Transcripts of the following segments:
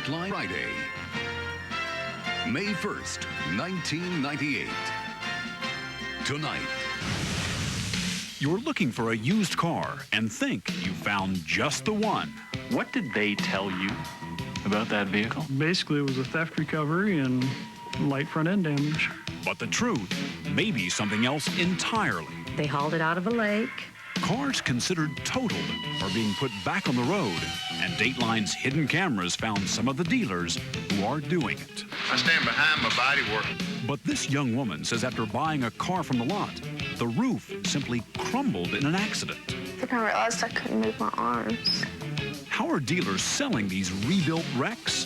Dateline Friday, May 1st, 1998. Tonight. You're looking for a used car and think you found just the one. What did they tell you about that vehicle? Basically, it was a theft recovery and light front end damage. But the truth may be something else entirely. They hauled it out of a lake. Cars considered totaled are being put back on the road, and Dateline's hidden cameras found some of the dealers who are doing it. I stand behind my body work. But this young woman says after buying a car from the lot, the roof simply crumbled in an accident. Then I realized I couldn't move my arms. How are dealers selling these rebuilt wrecks?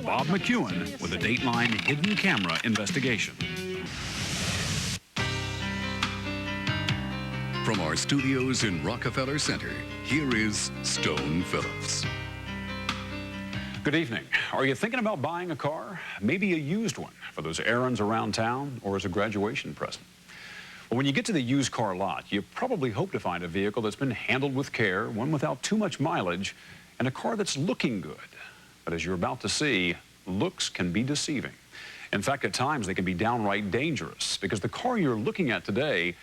Bob McEwen with a Dateline hidden camera investigation. From our studios in Rockefeller Center, here is Stone Phillips. Good evening. Are you thinking about buying a car? Maybe a used one for those errands around town or as a graduation present. Well, when you get to the used car lot, you probably hope to find a vehicle that's been handled with care, one without too much mileage, and a car that's looking good. But as you're about to see, looks can be deceiving. In fact, at times they can be downright dangerous because the car you're looking at today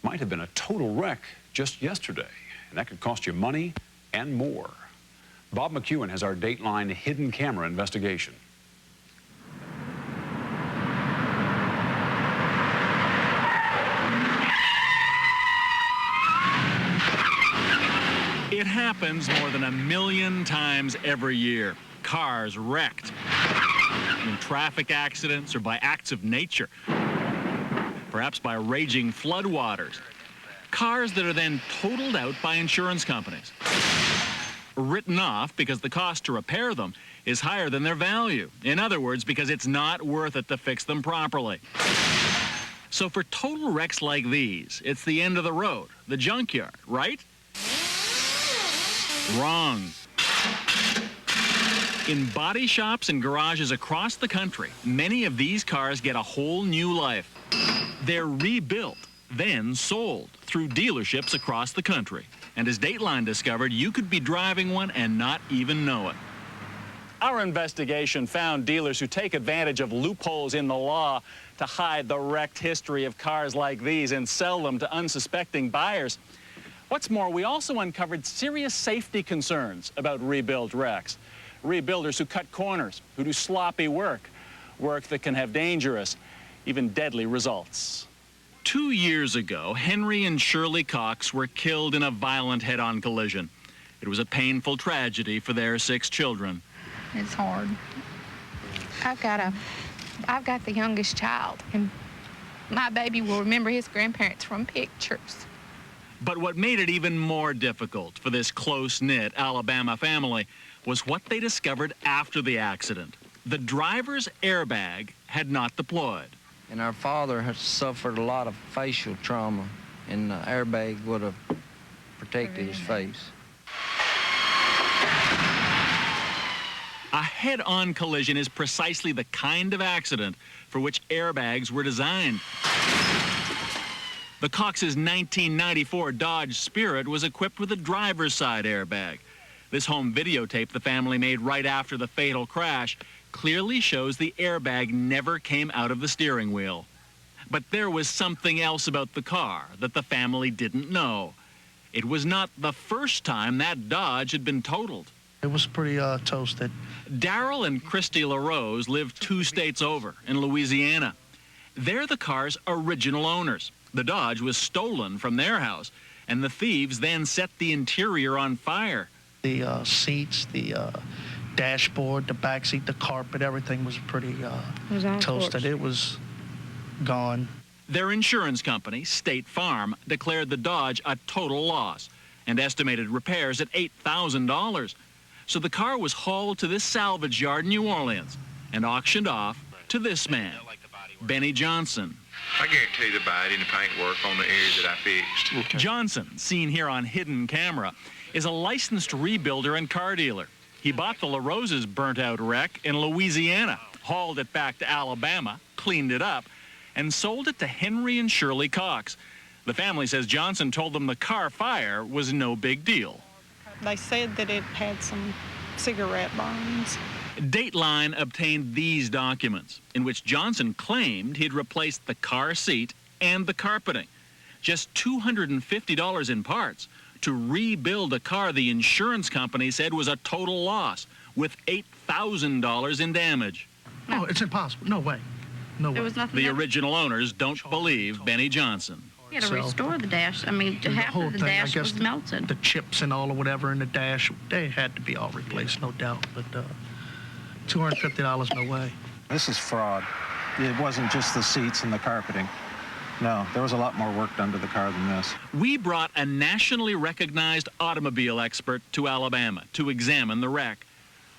might have been a total wreck just yesterday, and that could cost you money and more. Bob McEwen has our Dateline hidden camera investigation. It happens more than 1 million times every year. Cars wrecked in traffic accidents or by acts of nature. Perhaps by raging floodwaters. Cars that are then totaled out by insurance companies. Written off because the cost to repair them is higher than their value. In other words, because it's not worth it to fix them properly. So for total wrecks like these, it's the end of the road, the junkyard, right? Wrong. In body shops and garages across the country, many of these cars get a whole new life. They're rebuilt, then sold through dealerships across the country. And as Dateline discovered, you could be driving one and not even know it. Our investigation found dealers who take advantage of loopholes in the law to hide the wrecked history of cars like these and sell them to unsuspecting buyers. What's more, we also uncovered serious safety concerns about rebuilt wrecks. Rebuilders who cut corners, who do sloppy work that can have dangerous, even deadly results. 2 years ago, Henry and Shirley Cox were killed in a violent head-on collision. It was a painful tragedy for their 6 children. It's hard. I've got the youngest child, and my baby will remember his grandparents from pictures. But what made it even more difficult for this close-knit Alabama family was what they discovered after the accident. The driver's airbag had not deployed. And our father has suffered a lot of facial trauma, and the airbag would have protected his face. A head-on collision is precisely the kind of accident for which airbags were designed. The Cox's 1994 Dodge Spirit was equipped with a driver's side airbag. This home videotape the family made right after the fatal crash clearly shows the airbag never came out of the steering wheel. But there was something else about the car that the family didn't know. It was not the first time that Dodge had been totaled. It was pretty toasted. Darrell and Christy LaRose live 2 states over in Louisiana. They're the car's original owners. The Dodge was stolen from their house, and the thieves then set the interior on fire. The seats, the dashboard, the back seat, the carpet, everything was pretty toasted. It was gone. Their insurance company, State Farm, declared the Dodge a total loss and estimated repairs at $8,000. So the car was hauled to this salvage yard in New Orleans and auctioned off to this man, Benny Johnson. I guarantee to buy it in the paintwork on the area that I fixed. Okay. Johnson, seen here on hidden camera, is a licensed rebuilder and car dealer. He bought the LaRose's burnt-out wreck in Louisiana, hauled it back to Alabama, cleaned it up, and sold it to Henry and Shirley Cox. The family says Johnson told them the car fire was no big deal. They said that it had some cigarette burns. Dateline obtained these documents, in which Johnson claimed he'd replaced the car seat and the carpeting. Just $250 in parts to rebuild a car the insurance company said was a total loss, with $8,000 in damage. No, it's impossible. No way. No way. The original owners don't believe Benny Johnson. You had to restore the dash. I mean, half of the dash was melted. The chips and all or whatever in the dash, they had to be all replaced, no doubt. But $250, no way. This is fraud. It wasn't just the seats and the carpeting. No, there was a lot more work done to the car than this. We brought a nationally recognized automobile expert to Alabama to examine the wreck.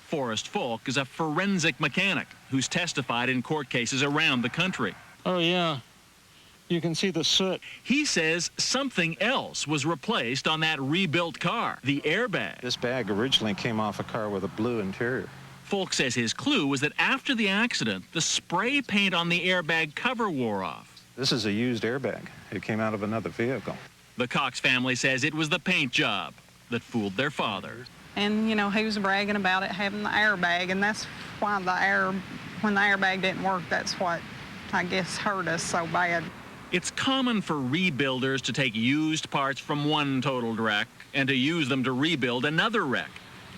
Forrest Folk is a forensic mechanic who's testified in court cases around the country. Oh, yeah. You can see the soot. He says something else was replaced on that rebuilt car, the airbag. This bag originally came off a car with a blue interior. Folk says his clue was that after the accident, the spray paint on the airbag cover wore off. This is a used airbag. It came out of another vehicle. The Cox family says it was the paint job that fooled their father. And, you know, he was bragging about it having the airbag, and that's why when the airbag didn't work, that's what, I guess, hurt us so bad. It's common for rebuilders to take used parts from one totaled wreck and to use them to rebuild another wreck.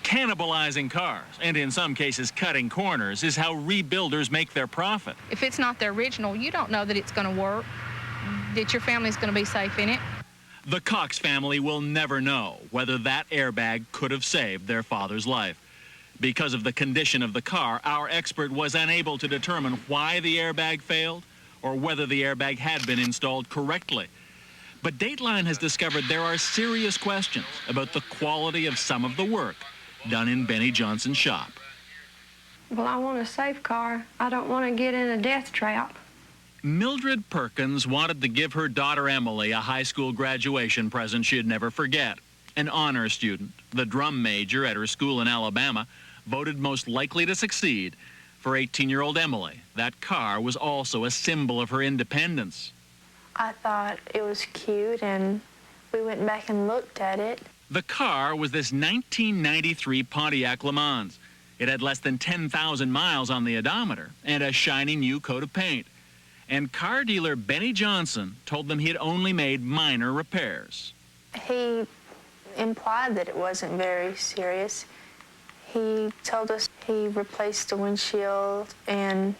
Cannibalizing cars, and in some cases cutting corners, is how rebuilders make their profit. If it's not the original, you don't know that it's going to work, that your family's going to be safe in it. The Cox family will never know whether that airbag could have saved their father's life. Because of the condition of the car, our expert was unable to determine why the airbag failed or whether the airbag had been installed correctly. But Dateline has discovered there are serious questions about the quality of some of the work done in Benny Johnson's shop. Well, I want a safe car. I don't want to get in a death trap. Mildred Perkins wanted to give her daughter Emily a high school graduation present she'd never forget. An honor student, the drum major at her school in Alabama, voted most likely to succeed. For 18-year-old Emily, that car was also a symbol of her independence. I thought it was cute, and we went back and looked at it. The car was this 1993 Pontiac Le Mans. It had less than 10,000 miles on the odometer and a shiny new coat of paint. And car dealer Benny Johnson told them he had only made minor repairs. He implied that it wasn't very serious. He told us he replaced the windshield and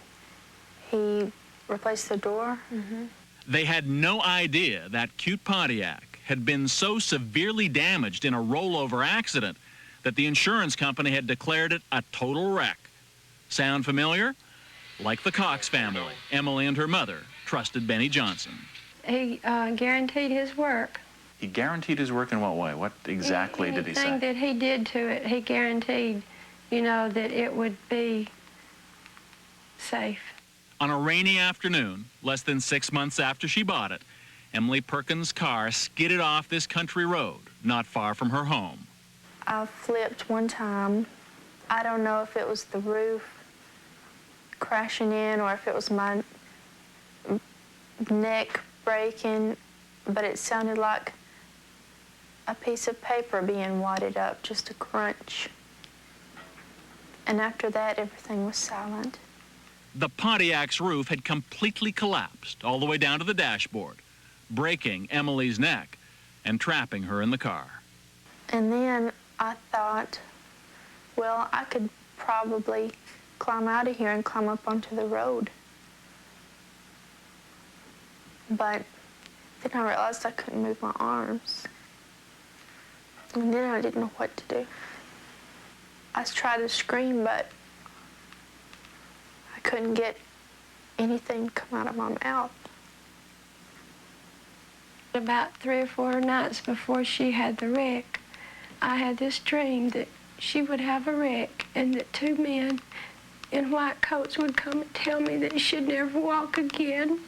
he replaced the door. They had no idea that cute Pontiac had been so severely damaged in a rollover accident that the insurance company had declared it a total wreck. Sound familiar? Like the Cox family, Emily and her mother trusted Benny Johnson. He guaranteed his work. He guaranteed his work in what way? What exactly did he say? Anything that he did to it, he guaranteed, you know, that it would be safe. On a rainy afternoon, less than 6 months after she bought it, Emily Perkins' car skidded off this country road not far from her home. I flipped one time. I don't know if it was the roof crashing in or if it was my neck breaking, but it sounded like a piece of paper being wadded up, just a crunch. And after that, everything was silent. The Pontiac's roof had completely collapsed all the way down to the dashboard, breaking Emily's neck and trapping her in the car. And then I thought, well, I could probably climb out of here and climb up onto the road. But then I realized I couldn't move my arms. And then I didn't know what to do. I tried to scream, but I couldn't get anything to come out of my mouth. About 3 or 4 nights before she had the wreck, I had this dream that she would have a wreck and that 2 men in white coats would come and tell me that she should never walk again.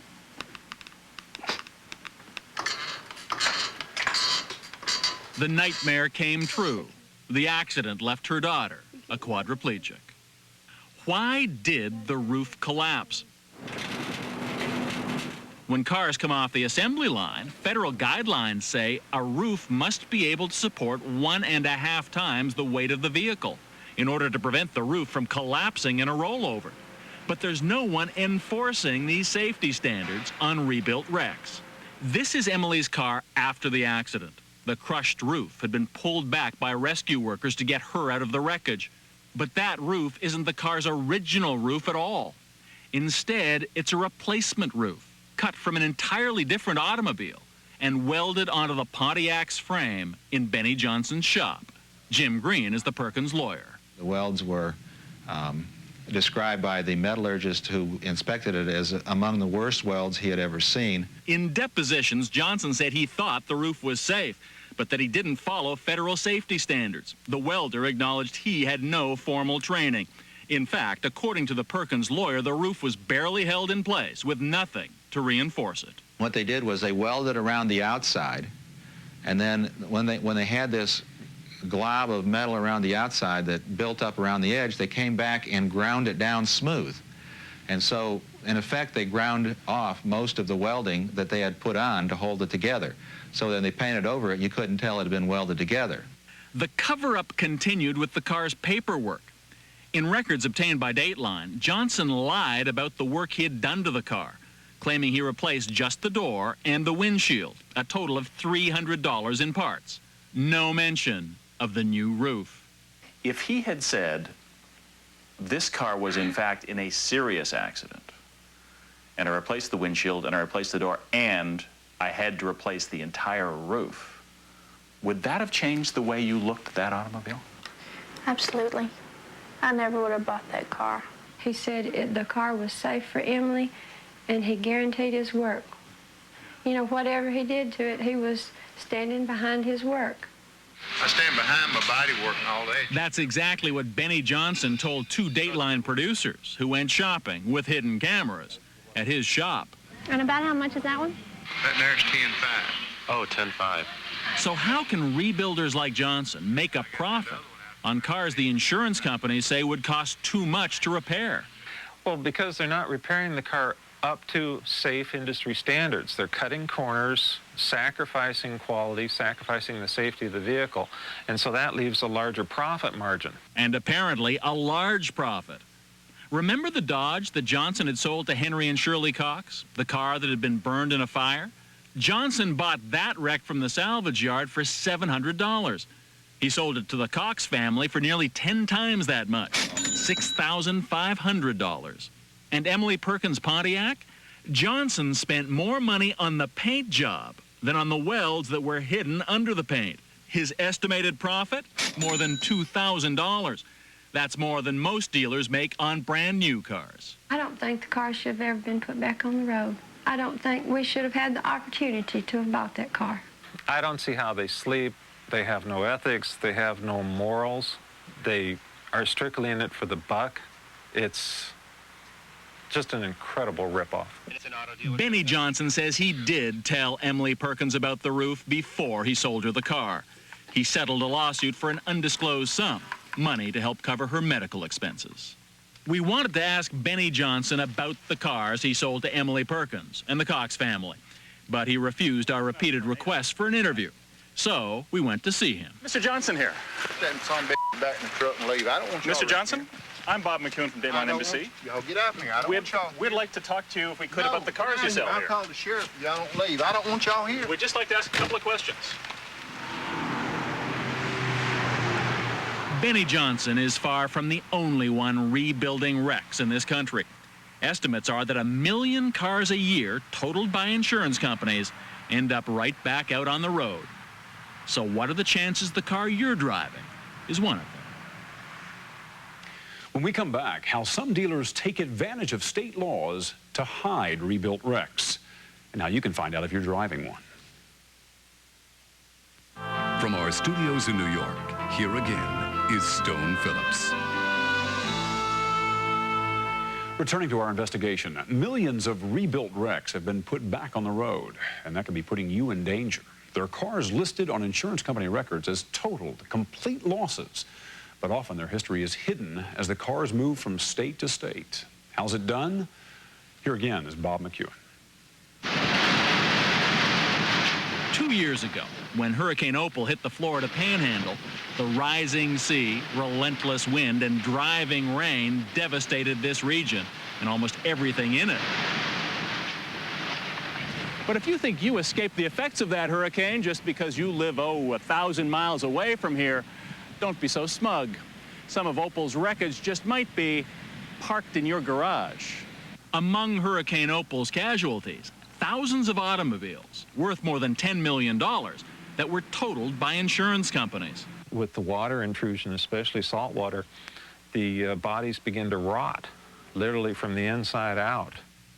The nightmare came true. The accident left her daughter a quadriplegic. Why did the roof collapse? When cars come off the assembly line, federal guidelines say a roof must be able to support 1.5 times the weight of the vehicle. in order to prevent the roof from collapsing in a rollover. But there's no one enforcing these safety standards on rebuilt wrecks. This is Emily's car after the accident. The crushed roof had been pulled back by rescue workers to get her out of the wreckage. But that roof isn't the car's original roof at all. Instead, it's a replacement roof, cut from an entirely different automobile and welded onto the Pontiac's frame in Benny Johnson's shop. Jim Green is the Perkins lawyer. The welds were described by the metallurgist who inspected it as among the worst welds he had ever seen. In depositions, Johnson said he thought the roof was safe, but that he didn't follow federal safety standards. The welder acknowledged he had no formal training. In fact, according to the Perkins lawyer, the roof was barely held in place with nothing to reinforce it. What they did was they welded around the outside, and then when they had this glob of metal around the outside that built up around the edge, they came back and ground it down smooth. And so, in effect, they ground off most of the welding that they had put on to hold it together. So then they painted over it, you couldn't tell it had been welded together. The cover-up continued with the car's paperwork. In records obtained by Dateline, Johnson lied about the work he had done to the car, claiming he replaced just the door and the windshield, a total of $300 in parts. No mention of the new roof. If he had said this car was in fact in a serious accident and I replaced the windshield and I replaced the door and I had to replace the entire roof, would that have changed the way you looked at that automobile? Absolutely. I never would have bought that car. He said the car was safe for Emily, and he guaranteed his work. You know, whatever he did to it, he was standing behind his work. I stand behind my body work and all that. That's exactly what Benny Johnson told two Dateline producers who went shopping with hidden cameras at his shop. And about how much is that one? That there's 10.5. Oh, 10.5. So how can rebuilders like Johnson make a profit on cars the insurance companies say would cost too much to repair? Well, because they're not repairing the car up to safe industry standards. They're cutting corners, sacrificing quality, sacrificing the safety of the vehicle, and so that leaves a larger profit margin. And apparently a large profit. Remember the Dodge that Johnson had sold to Henry and Shirley Cox, the car that had been burned in a fire? Johnson bought that wreck from the salvage yard for $700. He sold it to the Cox family for nearly 10 times that much, $6,500. And Emily Perkins' Pontiac? Johnson spent more money on the paint job than on the welds that were hidden under the paint. His estimated profit? More than $2,000. That's more than most dealers make on brand new cars. I don't think the car should have ever been put back on the road. I don't think we should have had the opportunity to have bought that car. I don't see how they sleep. They have no ethics. They have no morals. They are strictly in it for the buck. It's just an incredible ripoff. Benny Johnson says he did tell Emily Perkins about the roof before he sold her the car. He settled a lawsuit for an undisclosed sum, money to help cover her medical expenses. We wanted to ask Benny Johnson about the cars he sold to Emily Perkins and the Cox family, but he refused our repeated requests for an interview. So we went to see him. Mr. Johnson here. Put that son of a bitch back in the truck and leave. I don't want y'all. Mr. Johnson, I'm Bob McCune from Dateline Embassy. Y'all get out of here. I don't want y'all. We'd like to talk to you, if we could, about the cars you sell I'll here. call the sheriff if y'all don't leave. I don't want y'all here. We'd just like to ask a couple of questions. Benny Johnson is far from the only one rebuilding wrecks in this country. Estimates are that 1 million cars a year, totaled by insurance companies, end up right back out on the road. So what are the chances the car you're driving is one of them? When we come back, how some dealers take advantage of state laws to hide rebuilt wrecks, and how you can find out if you're driving one. From our studios in New York, here again is Stone Phillips. Returning to our investigation, millions of rebuilt wrecks have been put back on the road, and that could be putting you in danger. There are cars listed on insurance company records as totaled, complete losses, but often their history is hidden as the cars move from state to state. How's it done? Here again is Bob McCune. 2 years ago, when Hurricane Opal hit the Florida Panhandle, the rising sea, relentless wind, and driving rain devastated this region and almost everything in it. But if you think you escaped the effects of that hurricane just because you live, 1,000 miles away from here, don't be so smug. Some of Opal's wreckage just might be parked in your garage. Among Hurricane Opal's casualties, thousands of automobiles worth more than $10 million that were totaled by insurance companies. With the water intrusion, especially salt water, the bodies begin to rot, literally from the inside out.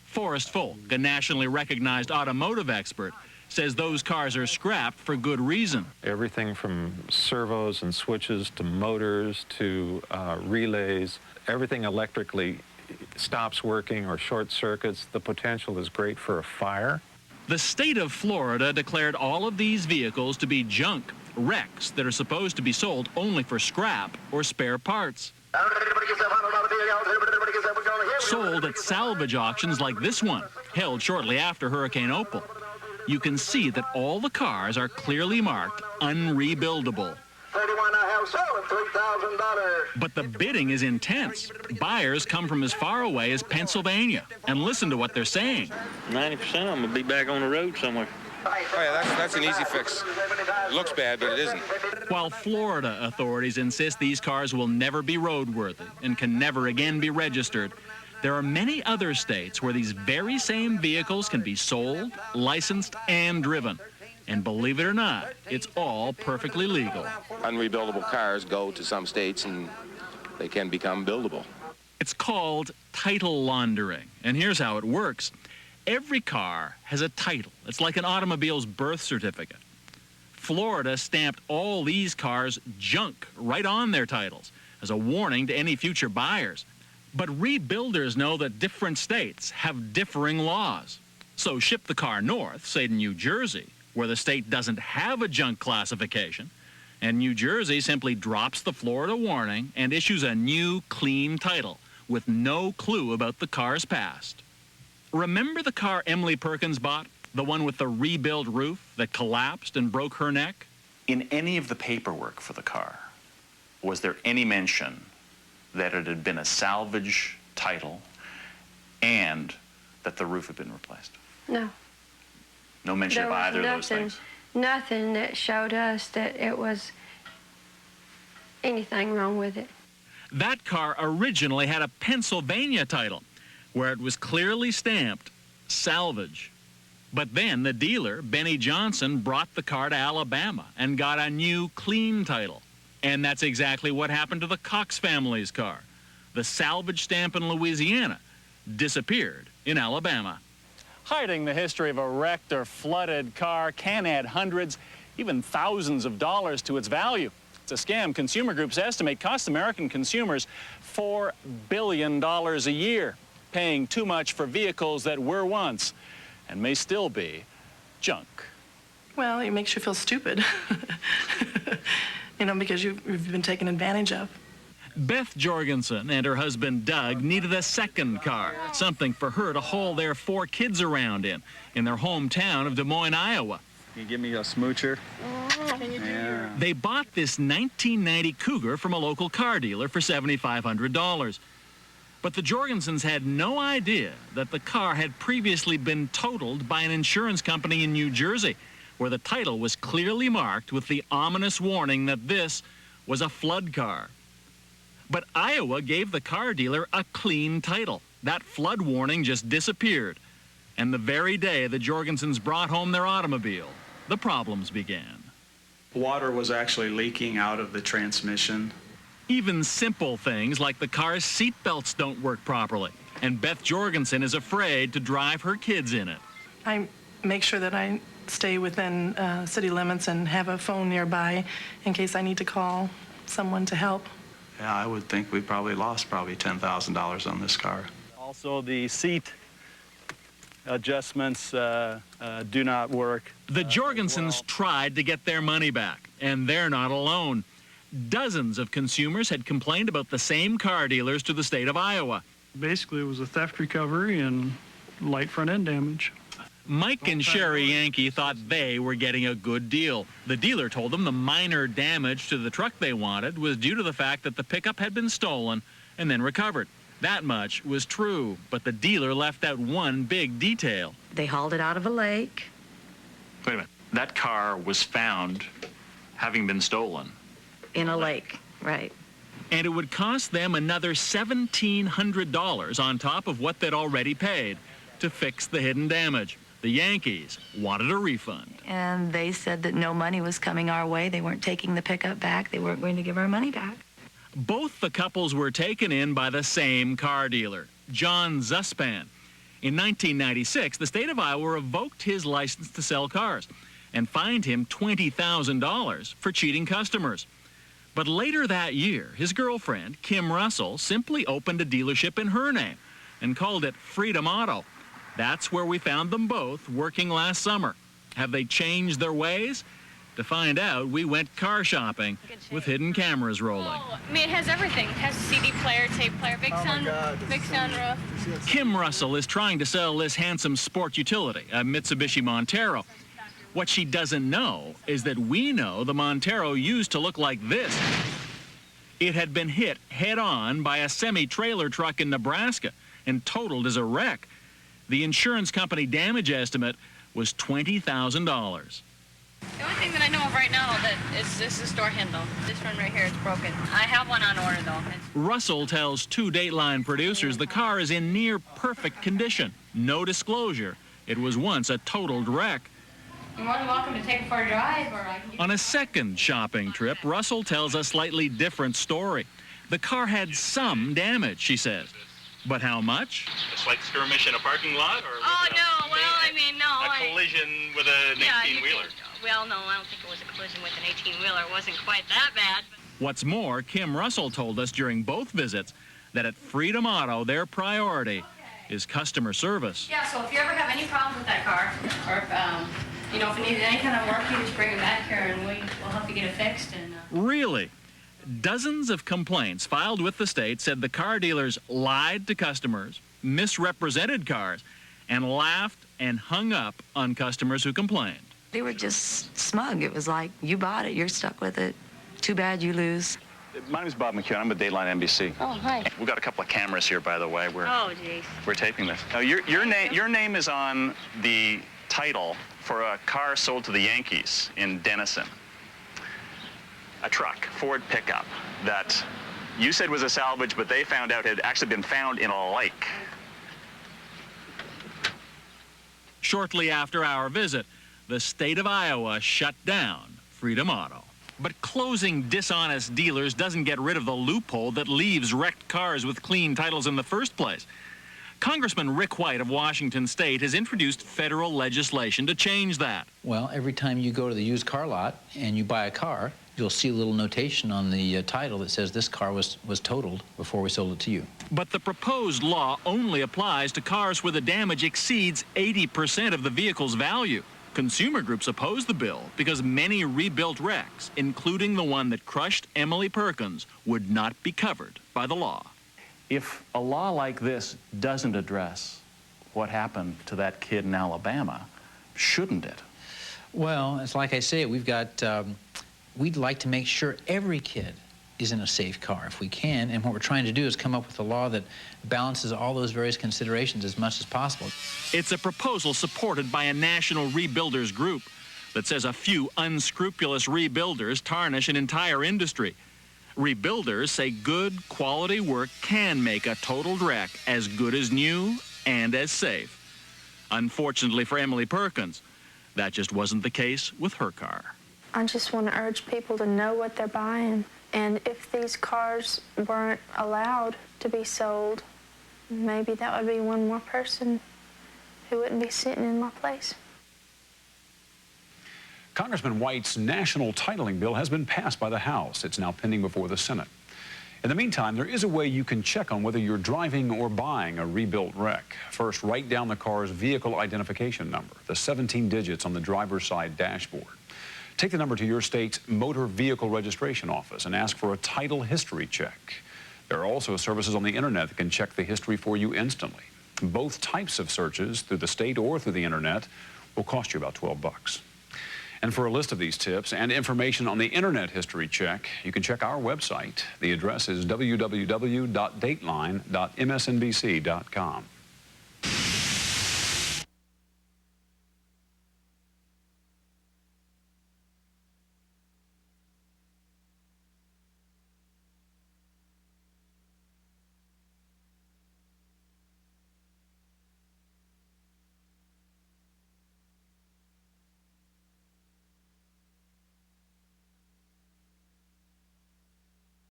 Forrest Folk, a nationally recognized automotive expert, says those cars are scrapped for good reason. Everything from servos and switches to motors to relays, everything electrically stops working or short circuits. The potential is great for a fire. The state of Florida declared all of these vehicles to be junk, wrecks that are supposed to be sold only for scrap or spare parts. Sold at salvage auctions like this one, held shortly after Hurricane Opal. You can see that all the cars are clearly marked unrebuildable. But the bidding is intense. Buyers come from as far away as Pennsylvania. And listen to what they're saying. 90% of them will be back on the road somewhere. Oh yeah, that's an easy fix. It looks bad, but it isn't. While Florida authorities insist these cars will never be roadworthy and can never again be registered, there are many other states where these very same vehicles can be sold, licensed, and driven. And believe it or not, it's all perfectly legal. Unrebuildable cars go to some states and they can become buildable. It's called title laundering, and here's how it works. Every car has a title. It's like an automobile's birth certificate. Florida stamped all these cars junk right on their titles as a warning to any future buyers. But rebuilders know that different states have differing laws. So ship the car north, say to New Jersey, where the state doesn't have a junk classification, and New Jersey simply drops the Florida warning and issues a new, clean title with no clue about the car's past. Remember the car Emily Perkins bought? The one with the rebuilt roof that collapsed and broke her neck? In any of the paperwork for the car, was there any mention that it had been a salvage title and that the roof had been replaced? No. No mention of either of those things? Nothing that showed us that it was anything wrong with it. That car originally had a Pennsylvania title where it was clearly stamped salvage. But then the dealer, Benny Johnson, brought the car to Alabama and got a new clean title. And that's exactly what happened to the Cox family's car. The salvage stamp in Louisiana disappeared in Alabama. Hiding the history of a wrecked or flooded car can add hundreds, even thousands of dollars to its value. It's a scam consumer groups estimate costs American consumers $4 billion a year, paying too much for vehicles that were once and may still be junk. Well, it makes you feel stupid, because you've been taken advantage of. Beth Jorgensen and her husband Doug needed a second car, something for her to haul their 4 kids around in their hometown of Des Moines, Iowa. Can you give me a smoocher? Yeah. They bought this 1990 Cougar from a local car dealer for $7,500. But the Jorgensens had no idea that the car had previously been totaled by an insurance company in New Jersey, where the title was clearly marked with the ominous warning that this was a flood car. But Iowa gave the car dealer a clean title. That flood warning just disappeared. And the very day the Jorgensens brought home their automobile, the problems began. Water was actually leaking out of the transmission. Even simple things like the car's seat belts don't work properly. And Beth Jorgensen is afraid to drive her kids in it. I make sure that I stay within city limits and have a phone nearby in case I need to call someone to help. Yeah, I would think we probably lost $10,000 on this car. Also, the seat adjustments do not work. The Jorgensens tried to get their money back, and they're not alone. Dozens of consumers had complained about the same car dealers to the state of Iowa. Basically, it was a theft recovery and light front end damage. Mike and Sherry Yankee thought they were getting a good deal. The dealer told them the minor damage to the truck they wanted was due to the fact that the pickup had been stolen and then recovered. That much was true, but the dealer left out one big detail. They hauled it out of a lake. Wait a minute. That car was found having been stolen. In a lake, right. And it would cost them another $1,700 on top of what they'd already paid to fix the hidden damage. The Yankees wanted a refund. And they said that no money was coming our way. They weren't taking the pickup back. They weren't going to give our money back. Both the couples were taken in by the same car dealer, John Zuspan. In 1996, the state of Iowa revoked his license to sell cars and fined him $20,000 for cheating customers. But later that year, his girlfriend, Kim Russell, simply opened a dealership in her name and called it Freedom Auto. That's where we found them both working last summer. Have they changed their ways? To find out, we went car shopping with hidden cameras rolling. Oh, I mean, it has everything. It has CD player, tape player, big sunroof. Kim Russell is trying to sell this handsome sport utility, a Mitsubishi Montero. What she doesn't know is that we know the Montero used to look like this. It had been hit head-on by a semi-trailer truck in Nebraska and totaled as a wreck. The insurance company damage estimate was $20,000. The only thing that I know of right now that is this door handle. This one right here is broken. I have one on order, though. Russell tells two Dateline producers the car is in near perfect condition. No disclosure. It was once a totaled wreck. You're more than welcome to take it for a drive, or I can... On a second shopping trip, Russell tells a slightly different story. The car had some damage, she says. But how much? It's like skirmish in a parking lot, or oh no! Well, I mean, no. A collision with an 18-wheeler. Well, no, I don't think it was a collision with an 18-wheeler. It wasn't quite that bad. What's more, Kim Russell told us during both visits that at Freedom Auto, their priority is customer service. Yeah. So if you ever have any problems with that car, or if you know, if it needed any kind of work, you just bring it back here, and we'll help you get it fixed. And Really? Dozens of complaints filed with the state said the car dealers lied to customers, misrepresented cars, and laughed and hung up on customers who complained. They were just smug. It was like, you bought it, you're stuck with it. Too bad you lose. My name is Bob McHugh. I'm with Dateline NBC. oh, hi. We've got a couple of cameras here, by the way. Oh, jeez. We're taping this. Now, your name is on the title for a car sold to the Yankees in Denison. A truck, Ford pickup, that you said was a salvage, but they found out had actually been found in a lake. Shortly after our visit, the state of Iowa shut down Freedom Auto. But closing dishonest dealers doesn't get rid of the loophole that leaves wrecked cars with clean titles in the first place. Congressman Rick White of Washington State has introduced federal legislation to change that. Well, every time you go to the used car lot and you buy a car, you'll see a little notation on the title that says this car was totaled before we sold it to you. But the proposed law only applies to cars where the damage exceeds 80% of the vehicle's value. Consumer groups oppose the bill because many rebuilt wrecks, including the one that crushed Emily Perkins, would not be covered by the law. If a law like this doesn't address what happened to that kid in Alabama, shouldn't it? Well, it's like I say, we'd like to make sure every kid is in a safe car if we can, and what we're trying to do is come up with a law that balances all those various considerations as much as possible. It's a proposal supported by a national rebuilders group that says a few unscrupulous rebuilders tarnish an entire industry. Rebuilders say good quality work can make a totaled wreck as good as new and as safe. Unfortunately for Emily Perkins, that just wasn't the case with her car. I just want to urge people to know what they're buying. And if these cars weren't allowed to be sold, maybe that would be one more person who wouldn't be sitting in my place. Congressman White's national titling bill has been passed by the House. It's now pending before the Senate. In the meantime, there is a way you can check on whether you're driving or buying a rebuilt wreck. First, write down the car's vehicle identification number, the 17 digits on the driver's side dashboard. Take the number to your state's motor vehicle registration office and ask for a title history check. There are also services on the internet that can check the history for you instantly. Both types of searches, through the state or through the internet, will cost you about 12 bucks. And for a list of these tips and information on the Internet History Check, you can check our website. The address is www.dateline.msnbc.com.